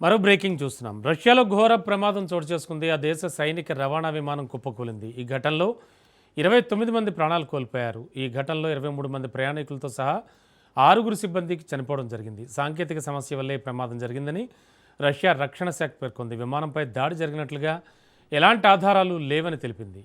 మరో బ్రేకింగ్ చూస్తున్నాం. రష్యాలో ఘోర ప్రమాదం చోటు చేసుకుంది. ఆ దేశ సైనిక రవాణా విమానం కుప్పకూలింది. ఈ ఘటనలో 29 మంది ప్రాణాలు కోల్పోయారు. ఈ ఘటనలో 23 మంది ప్రయాణికులతో సహా 6 సిబ్బందికి చనిపోవడం జరిగింది. సాంకేతిక సమస్య వల్లే ఈ ప్రమాదం జరిగిందని రష్యా రక్షణ శాఖ పేర్కొంది. విమానంపై దాడి జరిగినట్లుగా ఎలాంటి ఆధారాలు లేవని తెలిపింది.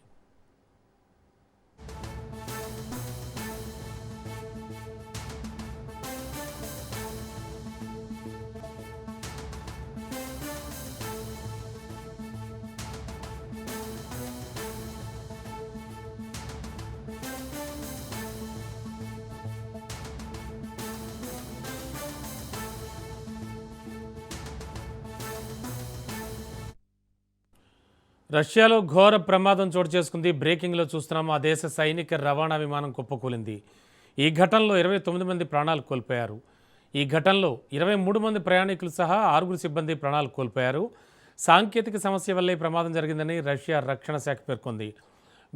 రష్యాలో ఘోర ప్రమాదం చోటు చేసుకుంది. బ్రేకింగ్లో చూస్తున్నాము. ఆ దేశ సైనిక రవాణా విమానం కుప్పకూలింది. ఈ ఘటనలో 29 మంది ప్రాణాలు కోల్పోయారు. ఈ ఘటనలో 23 మంది ప్రయాణికులు సహా 6 సిబ్బంది ప్రాణాలు కోల్పోయారు. సాంకేతిక సమస్య వల్లే ప్రమాదం జరిగిందని రష్యా రక్షణ శాఖ పేర్కొంది.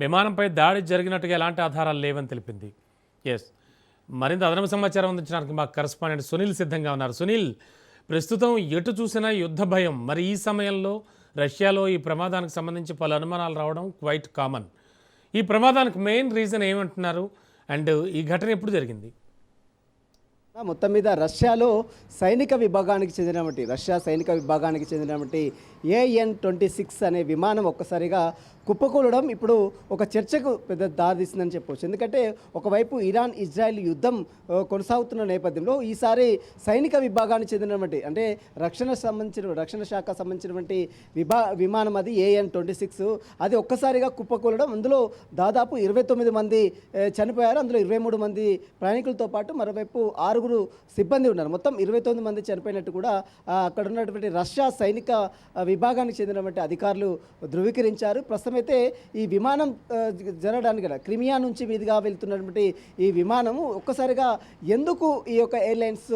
విమానంపై దాడి జరిగినట్టుగా ఎలాంటి ఆధారాలు లేవని తెలిపింది. ఎస్, మరింత అదనపు సమాచారం అందించడానికి మా కరెస్పాండెంట్ సునీల్ సిద్ధంగా ఉన్నారు. సునీల్, ప్రస్తుతం ఎటు చూసినా యుద్ధ భయం. మరి ఈ సమయంలో రష్యాలో ఈ ప్రమాదానికి సంబంధించి పలు అనుమానాలు రావడం క్వైట్ కామన్. ఈ ప్రమాదానికి మెయిన్ రీజన్ ఏమంటున్నారు అండ్ ఈ ఘటన ఎప్పుడు జరిగింది? మొత్తం మీద రష్యా సైనిక విభాగానికి చెందినటువంటి AN-26 అనే విమానం ఒక్కసారిగా కుప్పకూలడం ఇప్పుడు ఒక చర్చకు పెద్ద దారితీసిందని చెప్పవచ్చు. ఎందుకంటే ఒకవైపు ఇరాన్ ఇజ్రాయెల్ యుద్ధం కొనసాగుతున్న నేపథ్యంలో ఈసారి సైనిక విభాగానికి చెందినటువంటి అంటే రక్షణ శాఖ సంబంధించినటువంటి విమానం అది AN-26 అది ఒక్కసారిగా కుప్పకూలడం. అందులో దాదాపు 29 మంది చనిపోయారు. అందులో 23 మంది ప్రయాణికులతో పాటు మరోవైపు 6 సిబ్బంది ఉన్నారు. మొత్తం 29 మంది చనిపోయినట్టు కూడా అక్కడ ఉన్నటువంటి రష్యా సైనిక విభాగానికి చెందినటువంటి అధికారులు ధృవీకరించారు. ప్రస్తుతం అయితే ఈ విమానం జరగడానికి గల క్రిమియా నుంచి మీదుగా వెళ్తున్నటువంటి ఈ విమానము ఒక్కసారిగా ఎందుకు ఈ యొక్క ఎయిర్లైన్స్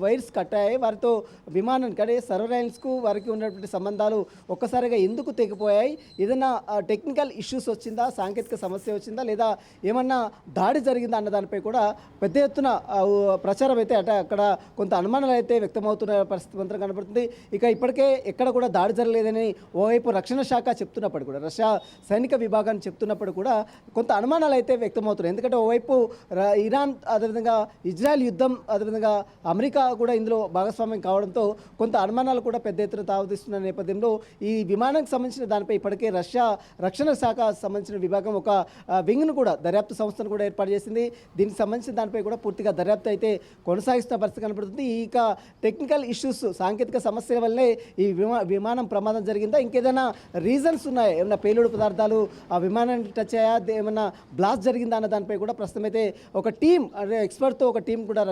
వైర్స్ కట్టాయి, వారితో విమానానికి అంటే సర్వర్ లైన్స్కు వారికి ఉన్నటువంటి సంబంధాలు ఒక్కసారిగా ఎందుకు తెగిపోయాయి, ఏదైనా టెక్నికల్ ఇష్యూస్ వచ్చిందా, సాంకేతిక సమస్య వచ్చిందా, లేదా ఏమన్నా దాడి జరిగిందా అన్న దానిపై కూడా పెద్ద ఎత్తున ప్రచారం అయితే అక్కడ కొంత అనుమానాలు అయితే వ్యక్తమవుతున్న పరిస్థితి మాత్రం కనబడుతుంది. ఇక ఇప్పటికే ఎక్కడ కూడా దాడి జరగలేదని ఓవైపు రక్షణ శాఖ చెప్తున్నప్పుడు కూడా రష్యా సైనిక విభాగాన్ని చెప్తున్నప్పుడు కూడా కొంత అనుమానాలు అయితే వ్యక్తమవుతున్నాయి. ఎందుకంటే ఓవైపు ఇరాన్, అదేవిధంగా ఇజ్రాయెల్ యుద్ధం, అదేవిధంగా అమెరికా కూడా ఇందులో భాగస్వామ్యం కావడంతో కొంత అనుమానాలు కూడా పెద్ద ఎత్తున తావుతీస్తున్న నేపథ్యంలో ఈ విమానానికి సంబంధించిన దానిపై ఇప్పటికే రష్యా రక్షణ శాఖ సంబంధించిన విభాగం ఒక వింగ్ను కూడా దర్యాప్తు సంస్థను కూడా ఏర్పాటు చేసింది. దీనికి సంబంధించిన దానిపై కూడా పూర్తిగా దర్యాప్తు అయితే కొనసాగిస్తున్న పరిస్థితి కనబడుతుంది. ఇక టెక్నికల్ ఇష్యూస్, సాంకేతిక సమస్యల వల్లే ఈ విమానం ప్రమాదం జరిగిందా, ఇంకేదైనా రీజన్స్ ఉన్నాయా, ఏమైనా పేలుడు పదార్థాలు ఆ విమానానికి టచ్ అయ్యా, ఏమన్నా బ్లాస్ట్ జరిగిందా అన్న దానిపై కూడా ప్రస్తుతం అయితే ఒక టీం అంటే ఎక్స్పర్ట్తో ఒక టీం కూడా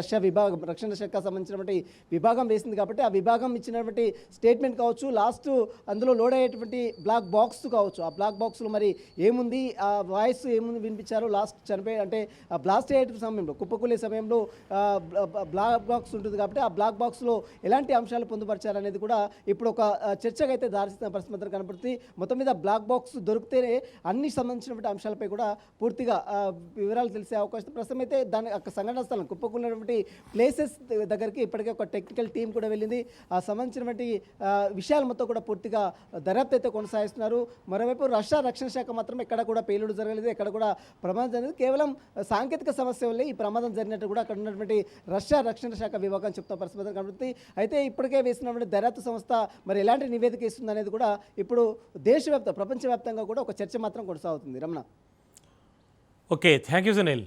రక్షణ శాఖ సంబంధించినటువంటి విభాగం వేసింది. కాబట్టి ఆ విభాగం ఇచ్చినటువంటి స్టేట్మెంట్ కావచ్చు, లాస్ట్ అందులో లోడ్ అయ్యేటువంటి బ్లాక్ బాక్స్ కావచ్చు, ఆ బ్లాక్ బాక్స్లో మరి ఏముంది, ఆ వాయిస్ ఏముంది వినిపించారు, లాస్ట్ చనిపోయి అంటే ఆ బ్లాస్ట్ అయ్యే సమయంలో, కుప్పకూలే సమయంలో బ్లాక్ బాక్స్ ఉంటుంది. కాబట్టి ఆ బ్లాక్ బాక్స్లో ఎలాంటి అంశాలు పొందుపరిచారనేది కూడా ఇప్పుడు ఒక చర్చగా అయితే దారిస్తున్న పరిస్థితి మాత్రం కనబడుతుంది. మొత్తం మీద బ్లాక్ బాక్స్ దొరికితేనే అన్ని సంబంధించినటువంటి అంశాలపై కూడా పూర్తిగా వివరాలు తెలిసే అవకాశం. ప్రస్తుతం అయితే దాని సంఘటన స్థలం కుప్పకూలినటువంటి ప్లేసెస్ దగ్గరికి ఇప్పటికే ఒక టెక్నికల్ టీం కూడా వెళ్ళింది. ఆ సంబంధించినటువంటి విషయాలు మొత్తం కూడా పూర్తిగా దర్యాప్తు అయితే కొనసాగిస్తున్నారు. మరోవైపు రష్యా రక్షణ శాఖ మాత్రం ఎక్కడ కూడా పేలుడు జరగలేదు, ఎక్కడ కూడా ప్రమాదం జరగలేదు. కేవలం సాంకేతిక సమస్య వల్లే ఈ ప్రమాదం జరిగినట్టు కూడా అక్కడ ఉన్నటువంటి రష్యా రక్షణ శాఖ విభాగం చెప్తున్న పరిస్థితి కనబడుతుంది. అయితే ఇప్పటికే వేసినటువంటి దర్యాప్తు సంస్థ మరి ఎలాంటి నివేదిక ఇస్తుంది అనేది కూడా ఇప్పుడు ప్రపంచవ్యాప్తంగా కూడా ఒక చర్చ మాత్రం కొనసాగుతుంది. Ramana. Okay, thank you Sunil.